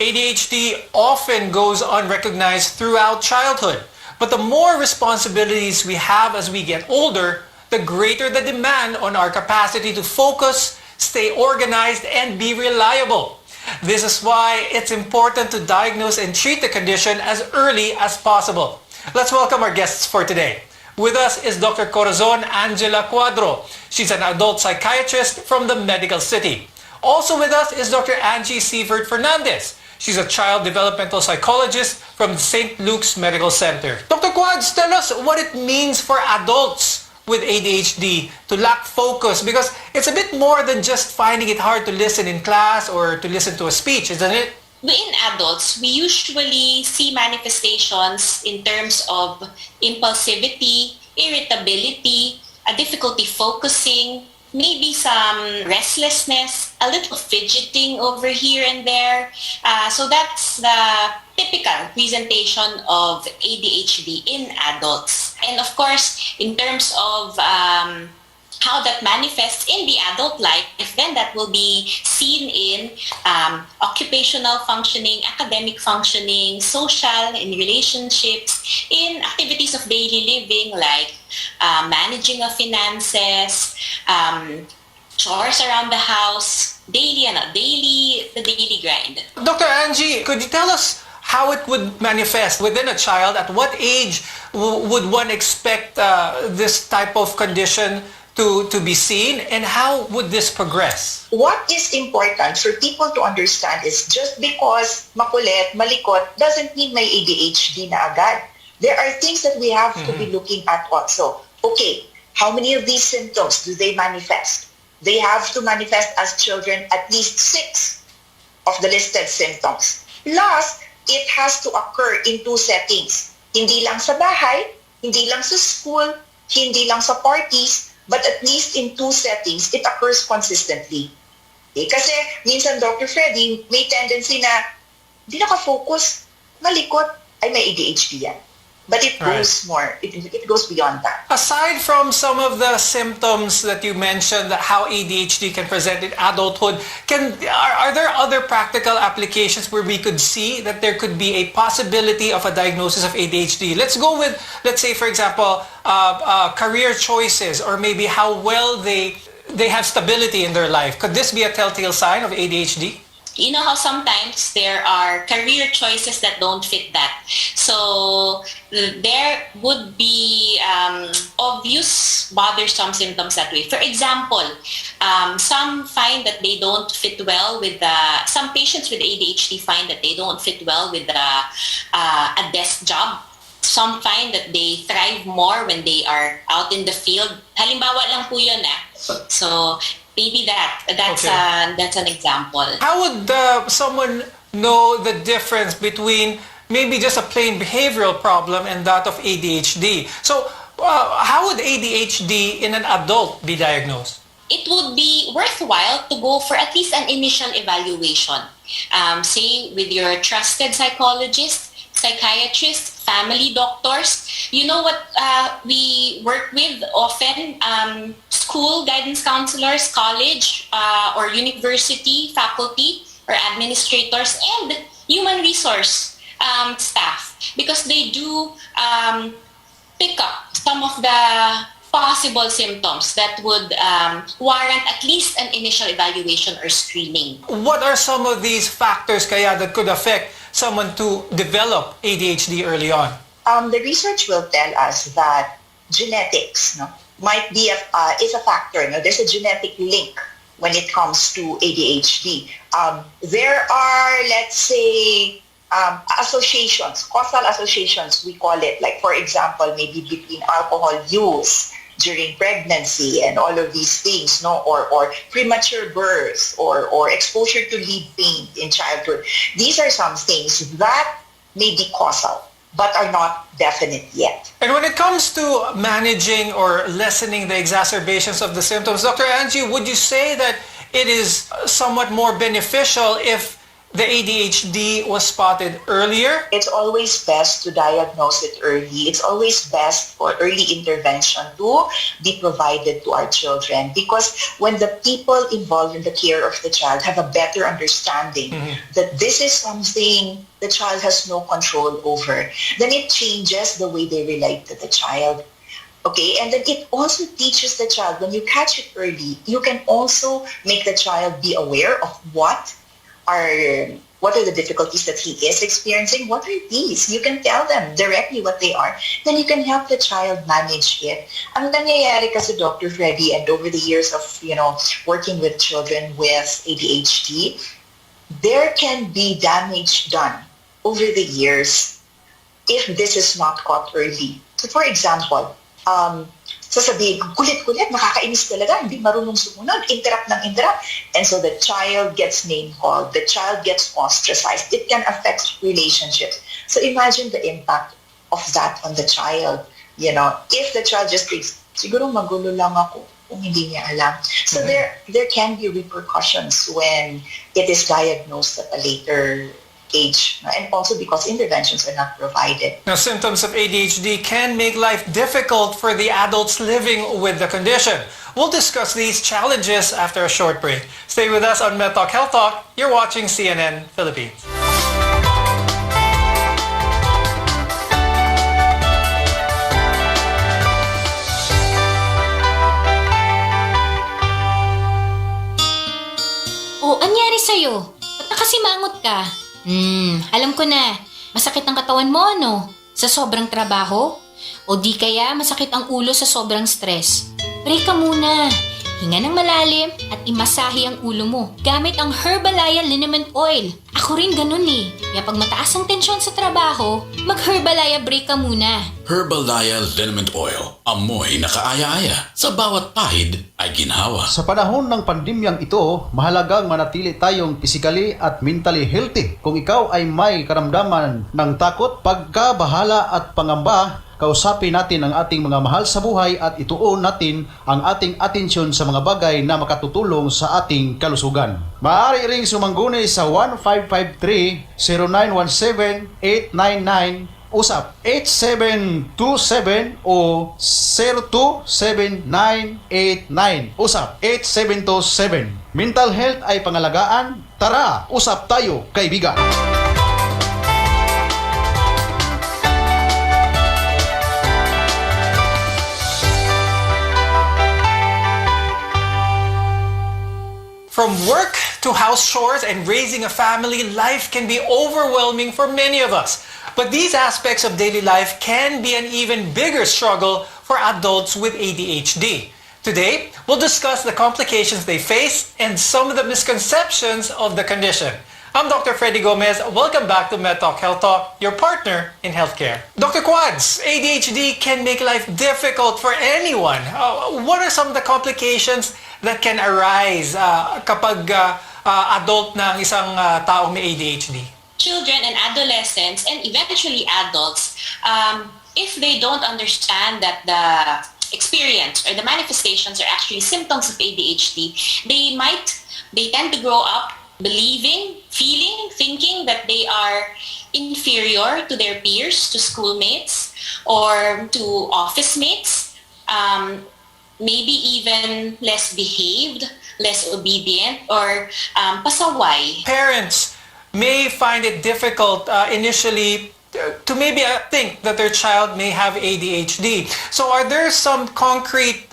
ADHD often goes unrecognized throughout childhood, but the more responsibilities we have as we get older, the greater the demand on our capacity to focus, stay organized, and be reliable. This is why it's important to diagnose and treat the condition as early as possible. Let's welcome our guests for today. With us is Dr. Corazon Angela Cuadro. She's an adult psychiatrist from the Medical City. Also with us is Dr. Angie Sievert Fernandez. She's a child developmental psychologist from St. Luke's Medical Center. Dr. Quads, tell us what it means for adults with ADHD to lack focus, because it's a bit more than just finding it hard to listen in class or to listen to a speech, isn't it? In adults, we usually see manifestations in terms of impulsivity, irritability, a difficulty focusing, maybe some restlessness, a little fidgeting over here and there. So that's the typical presentation of ADHD in adults. And of course, in terms of how that manifests in the adult life, then that will be seen in occupational functioning, academic functioning, social, in relationships, in activities of daily living like managing of finances, chores around the house, the daily grind. Dr. Angie, could you tell us how it would manifest within a child? At what age would one expect this type of condition to be seen, and how would this progress? What is important for people to understand is just because makulit, malikot, doesn't mean may ADHD na agad. There are things that we have to be looking at also. Okay, how many of these symptoms do they manifest? They have to manifest as children at least 6 of the listed symptoms. Plus, it has to occur in 2 settings. Hindi lang sa bahay, hindi lang sa school, hindi lang sa parties, but at least in 2 settings, it occurs consistently. Okay? Kasi minsan, Dr. Freddy, may tendency na hindi nakafocus, malikot, ay may ADHD yan. But it goes more, it goes beyond that. Aside from some of the symptoms that you mentioned, how ADHD can present in adulthood, are there other practical applications where we could see that there could be a possibility of a diagnosis of ADHD? Let's go with, let's say, for example, career choices, or maybe how well they have stability in their life. Could this be a telltale sign of ADHD? You know how sometimes there are career choices that don't fit that. So there would be obvious bothersome symptoms that way. For example, some find that they don't fit well with some patients with ADHD find that they don't fit well with a desk job. Some find that they thrive more when they are out in the field. Halimbawa lang po yun . So maybe that's an example. How would someone know the difference between maybe just a plain behavioral problem and that of ADHD? So how would ADHD in an adult be diagnosed? It would be worthwhile to go for at least an initial evaluation. Say with your trusted psychologist, psychiatrist, family doctors. You know what we work with often? School guidance counselors, college or university faculty or administrators, and human resource staff, because they do pick up some of the possible symptoms that would warrant at least an initial evaluation or screening. What are some of these factors kaya that could affect someone to develop ADHD early on? The research will tell us that genetics might be is a factor. There's a genetic link when it comes to ADHD. There are, let's say, associations, causal associations, we call it. Like, for example, maybe between alcohol use during pregnancy and all of these things, or premature birth, or exposure to lead paint in childhood. These are some things that may be causal, but are not definite yet. And when it comes to managing or lessening the exacerbations of the symptoms, Dr. Angie, would you say that it is somewhat more beneficial if the ADHD was spotted earlier? It's always best to diagnose it early. It's always best for early intervention to be provided to our children, because when the people involved in the care of the child have a better understanding that this is something the child has no control over, then it changes the way they relate to the child. Okay, and then it also teaches the child, when you catch it early, you can also make the child be aware of what What are the difficulties that he is experiencing? What are these? You can tell them directly what they are. Then you can help the child manage it. Ang nangyayari kasi, Dr. Freddy, and over the years of, working with children with ADHD, there can be damage done over the years if this is not caught early. So for example, sasabihin, kulit-kulit, nakakainis talaga, hindi marunong sumunod, interrupt. And so the child gets name-called, the child gets ostracized. It can affect relationships. So imagine the impact of that on the child. If the child just thinks, siguro magulo lang ako, kung hindi niya alam. So there can be repercussions when it is diagnosed at a later age, and also because interventions are not provided. Now, symptoms of ADHD can make life difficult for the adults living with the condition. We'll discuss these challenges after a short break. Stay with us on MEDTALK Health Talk. You're watching CNN Philippines. Oh, anyari sa'yo? Ba't nakasimangot ka? Alam ko na. Masakit ang katawan mo, no? Sa sobrang trabaho? O di kaya masakit ang ulo sa sobrang stress? Break ka muna. Hinga ng malalim at imasahe ang ulo mo gamit ang Herbalaya Liniment Oil. Ako rin ganun eh. Kaya pag mataas ang tensyon sa trabaho, mag-Herbalaya break ka muna. Herbalaya Liniment Oil. Amoy na kaaya-aya. Sa bawat pahid ay ginhawa. Sa panahon ng pandemyang ito, mahalagang manatili tayong physically at mentally healthy. Kung ikaw ay may karamdaman ng takot, pagkabahala at pangamba, kausapin natin ang ating mga mahal sa buhay at ituon natin ang ating atensyon sa mga bagay na makatutulong sa ating kalusugan. Maaari ring sumangguni sa 1553-0917-899, usap 8727 o 027989, usap 8727. Mental health ay pangalagaan. Tara, usap tayo, kaibigan. From work to house chores and raising a family, life can be overwhelming for many of us. But these aspects of daily life can be an even bigger struggle for adults with ADHD. Today, we'll discuss the complications they face and some of the misconceptions of the condition. I'm Dr. Freddy Gomez. Welcome back to MEDTALK Health Talk, your partner in healthcare. Dr. Quads, ADHD can make life difficult for anyone. What are some of the complications that can arise kapag adult na isang taong may ADHD? Children and adolescents and eventually adults, if they don't understand that the experience or the manifestations are actually symptoms of ADHD, they tend to grow up believing, feeling, thinking that they are inferior to their peers, to schoolmates, or to office mates, maybe even less behaved, less obedient, or pasaway. Parents may find it difficult initially to maybe think that their child may have ADHD. So are there some concrete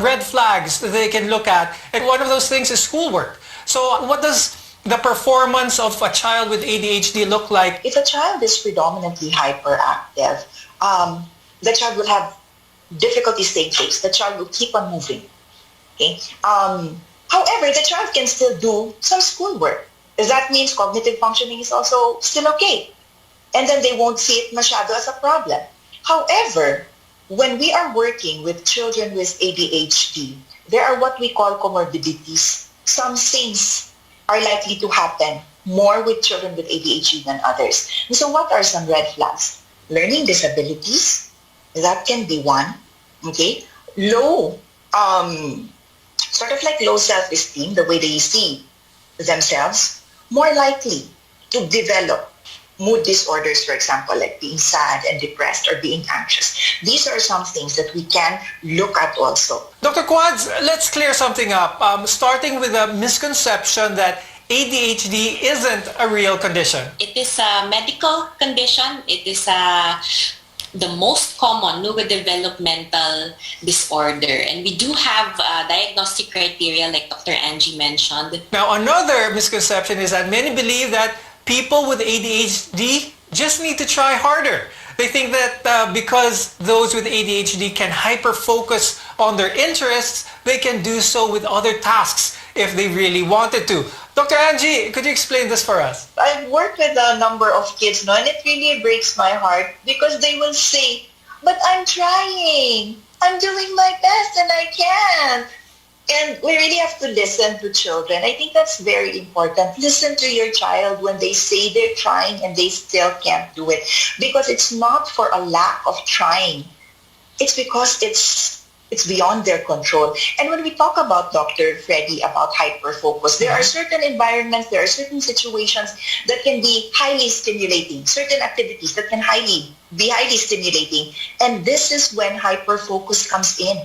red flags that they can look at? And one of those things is schoolwork. So what does the performance of a child with ADHD look like? If a child is predominantly hyperactive, the child will have difficulty staying fixed. The child will keep on moving. Okay. However, the child can still do some schoolwork. That means cognitive functioning is also still okay. And then they won't see it masyado as a problem. However, when we are working with children with ADHD, there are what we call comorbidities. Some things are likely to happen more with children with ADHD than others. And so what are some red flags? Learning disabilities, that can be one. Okay. Low, sort of like low self-esteem, the way they see themselves, more likely to develop mood disorders, for example, like being sad and depressed or being anxious. These are some things that we can look at also. Dr. Quads, let's clear something up. Starting with a misconception that ADHD isn't a real condition. It is a medical condition. It is the most common neurodevelopmental disorder. And we do have diagnostic criteria like Dr. Angie mentioned. Now, another misconception is that many believe that people with ADHD just need to try harder. They think that because those with ADHD can hyper-focus on their interests, they can do so with other tasks if they really wanted to. Dr. Angie, could you explain this for us? I've worked with a number of kids, and it really breaks my heart because they will say, but I'm trying. I'm doing my best and I can't. And we really have to listen to children. I think that's very important. Listen to your child when they say they're trying and they still can't do it. Because it's not for a lack of trying. It's because it's beyond their control. And when we talk about, Dr. Freddy, about hyperfocus, there are certain environments, there are certain situations that can be highly stimulating, certain activities that can be highly stimulating. And this is when hyperfocus comes in.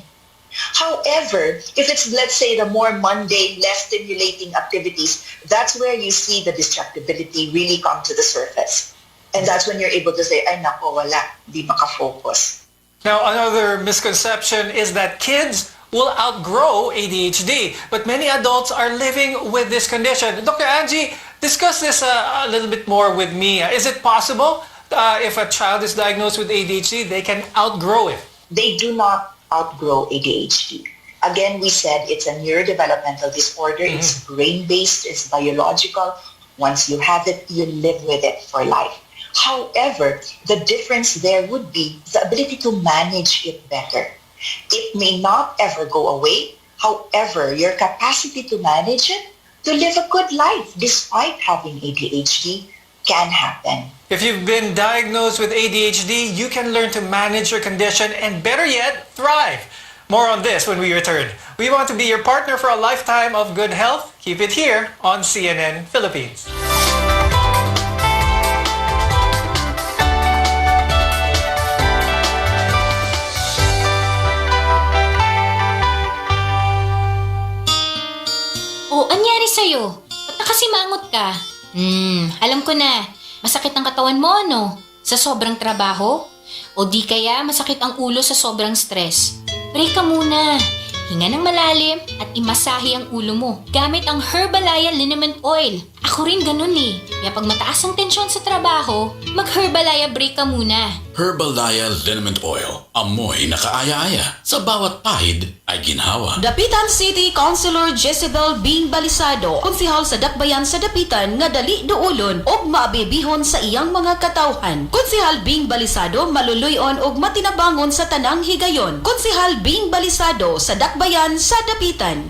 However, if it's, let's say, the more mundane, less stimulating activities, that's where you see the distractibility really come to the surface. And that's when you're able to say, ay nako, wala, di makafocus. Now, another misconception is that kids will outgrow ADHD, but many adults are living with this condition. Dr. Angie, discuss this a little bit more with me. Is it possible if a child is diagnosed with ADHD, they can outgrow it? They do not outgrow ADHD. Again, we said it's a neurodevelopmental disorder. It's brain-based, it's biological. Once you have it, you live with it for life. However, the difference there would be the ability to manage it better. It may not ever go away. However, your capacity to manage it, to live a good life despite having ADHD, can happen. If you've been diagnosed with ADHD, you can learn to manage your condition and, better yet, thrive. More on this when we return. We want to be your partner for a lifetime of good health. Keep it here on CNN Philippines. Oh, anyari sa'yo? Ba't nakasimangot ka? Alam ko na. Masakit ang katawan mo, ano? Sa sobrang trabaho? O di kaya masakit ang ulo sa sobrang stress? Break ka muna. Hinga ng malalim at imasahe ang ulo mo gamit ang Herbalaya Liniment Oil. Ako rin ganun eh. Kaya pag mataas ang tensyon sa trabaho, mag-Herbalaya break ka muna. Herbalaya Liniment Oil. Amoy na kaaya-aya. Sa bawat pahid ay ginhawa. Dapitan City Councilor Jezebel Bing Balisado, konsihal sa Dakbayan sa Dapitan nga dali duulon og maabibihon sa iyang mga katawhan. Konsihal Bing Balisado maluluyon og matinabangon sa tanang higayon. Konsihal Bing Balisado sa Dakbayan sa Dapitan.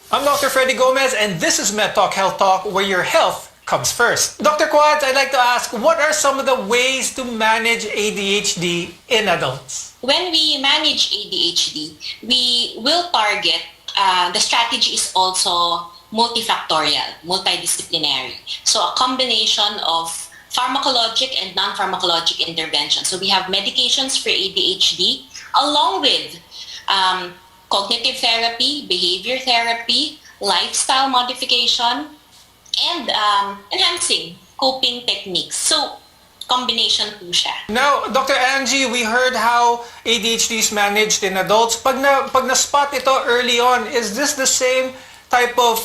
I'm Dr. Freddy Gomez, and this is MEDTALK Health Talk, where your health comes first. Dr. Quads, I'd like to ask, what are some of the ways to manage ADHD in adults? When we manage ADHD, we will target, the strategy is also multifactorial, multidisciplinary. So a combination of pharmacologic and non-pharmacologic intervention. So we have medications for ADHD, along with cognitive therapy, behavior therapy, lifestyle modification, and enhancing coping techniques. So, combination po siya. Now, Dr. Angie, we heard how ADHD is managed in adults. Pag na-spot ito early on, is this the same type of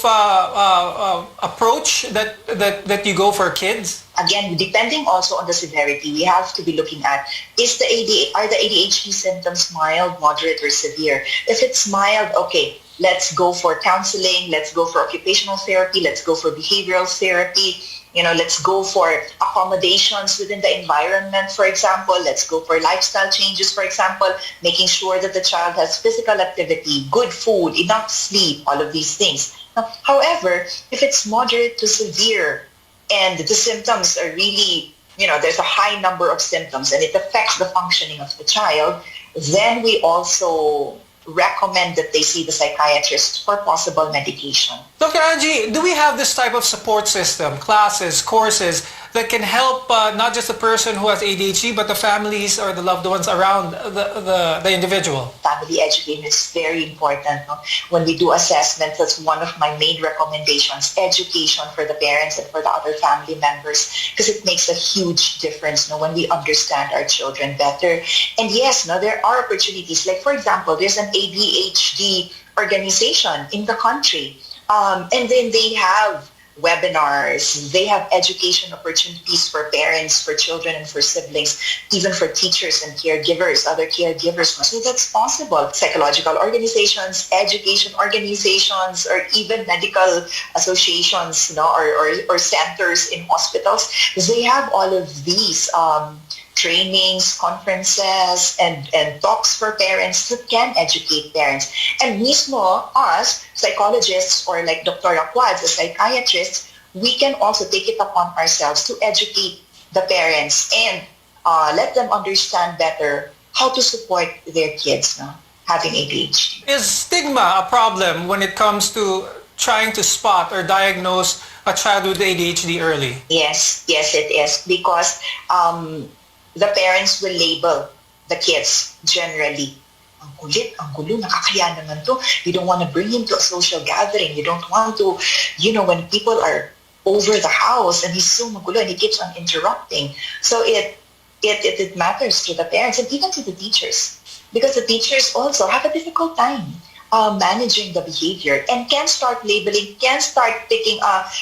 approach that you go for kids? Again, depending also on the severity, we have to be looking at, are the ADHD symptoms mild, moderate, or severe? If it's mild, okay, let's go for counseling, let's go for occupational therapy, let's go for behavioral therapy, let's go for accommodations within the environment, for example. Let's go for lifestyle changes, for example, making sure that the child has physical activity, good food, enough sleep, all of these things. Now, however, if it's moderate to severe and the symptoms are really, there's a high number of symptoms and it affects the functioning of the child, then we also recommend that they see the psychiatrist for possible medication. Dr. Angie, do we have this type of support system, classes, courses, that can help not just the person who has ADHD, but the families or the loved ones around the individual? Family education is very important. No? When we do assessments, that's one of my main recommendations, education for the parents and for the other family members, because it makes a huge difference, no, when we understand our children better. And yes, no, there are opportunities. Like, for example, there's an ADHD organization in the country. And then they have webinars, they have education opportunities for parents, for children, and for siblings, even for teachers and caregivers, other caregivers. So that's possible. Psychological organizations, education organizations, or even medical associations, you know, or centers in hospitals, they have all of these trainings, conferences, and talks for parents that can educate parents. And mismo us, psychologists, or like Dr. Quads, as psychiatrists, we can also take it upon ourselves to educate the parents and let them understand better how to support their kids, no, having ADHD. Is stigma a problem when it comes to trying to spot or diagnose a child with ADHD early? Yes, it is, because the parents will label the kids generally. Ang kulit, ang gulo, nakakaya naman to. You don't want to bring him to a social gathering. You don't want to, you know, when people are over the house and he's so magulo and he keeps on interrupting. So it matters to the parents and even to the teachers, because the teachers also have a difficult time managing the behavior and can start labeling, can start picking up,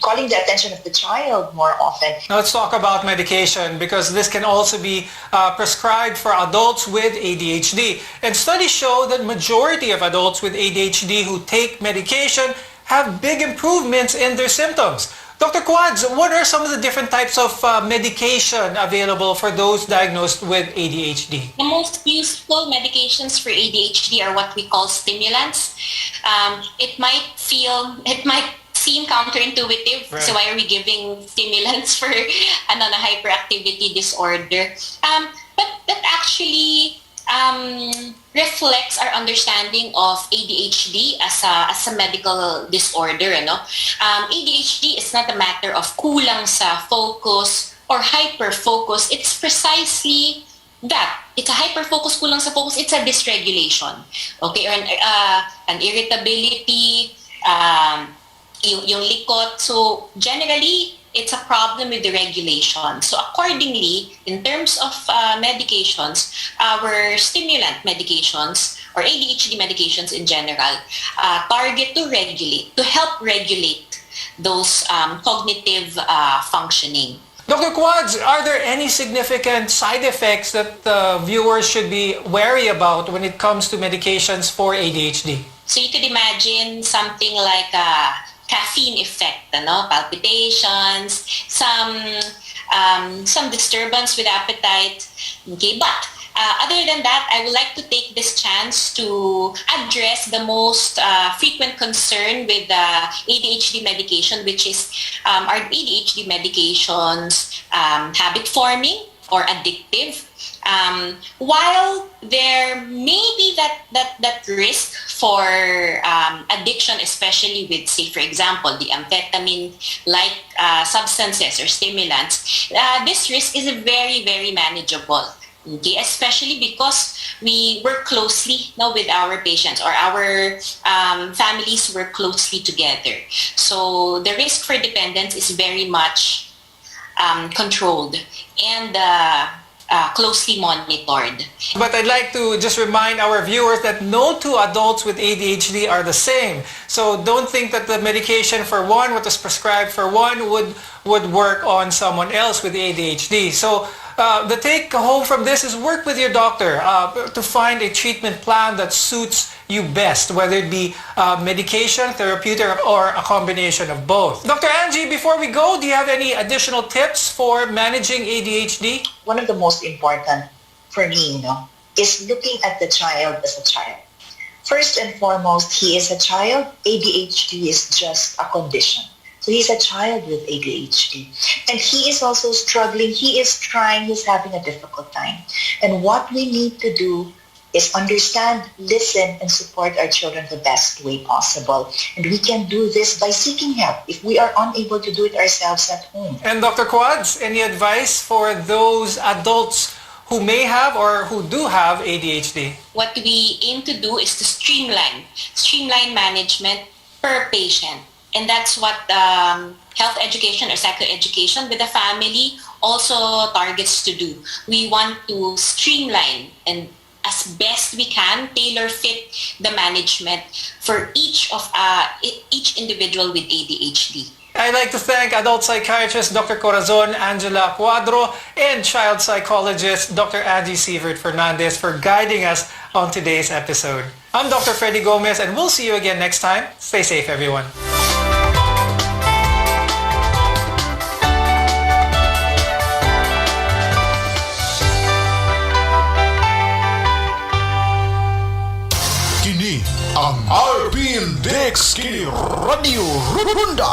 calling the attention of the child more often. Now let's talk about medication, because this can also be prescribed for adults with ADHD. And studies show that majority of adults with ADHD who take medication have big improvements in their symptoms. Dr. Quads, what are some of the different types of medication available for those diagnosed with ADHD? The most useful medications for ADHD are what we call stimulants. It might seem counterintuitive. Right. So why are we giving stimulants for a hyperactivity disorder? But that actually reflects our understanding of ADHD as a medical disorder. ADHD is not a matter of kulang sa focus or hyperfocus. It's precisely that. It's a hyperfocus, kulang sa focus. It's a dysregulation. Okay, or an irritability, yung likot. So generally, it's a problem with the regulation. So accordingly, in terms of medications, our stimulant medications or ADHD medications in general target to help regulate those cognitive functioning. Dr. Quads, are there any significant side effects that viewers should be wary about when it comes to medications for ADHD? So you could imagine something like a caffeine effect, palpitations, some disturbance with appetite. Okay, but other than that, I would like to take this chance to address the most frequent concern with ADHD medication, which is are ADHD medications habit forming or addictive? While there may be that risk for addiction, especially with, say, for example, the amphetamine-like substances or stimulants, this risk is very, very manageable. Okay, especially because we work closely now with our patients, or our families work closely together. So the risk for dependence is very much controlled and closely monitored. But I'd like to just remind our viewers that no two adults with ADHD are the same. So don't think that the medication for one, what is prescribed for one, would work on someone else with ADHD. So the take home from this is work with your doctor to find a treatment plan that suits you best, whether it be medication, therapeutic, or a combination of both. Dr. Angie, before we go, do you have any additional tips for managing ADHD? One of the most important for me, is looking at the child as a child. First and foremost, he is a child. ADHD is just a condition. So he's a child with ADHD. And he is also struggling. He is trying. He's having a difficult time. And what we need to do is understand, listen, and support our children the best way possible. And we can do this by seeking help if we are unable to do it ourselves at home. And Dr. Quads, any advice for those adults who may have or who do have ADHD? What we aim to do is to streamline management per patient. And that's what health education or psychoeducation with the family also targets to do. We want to streamline and as best we can tailor fit the management for each individual with ADHD. I'd like to thank adult psychiatrist Dr. Corazon Angela Cuadro and child psychologist Dr. Angie Sievert Fernandez for guiding us on today's episode. I'm Dr. Freddy Gomez and we'll see you again next time. Stay safe, everyone. Kini ang RPN DXKD Radio Runda.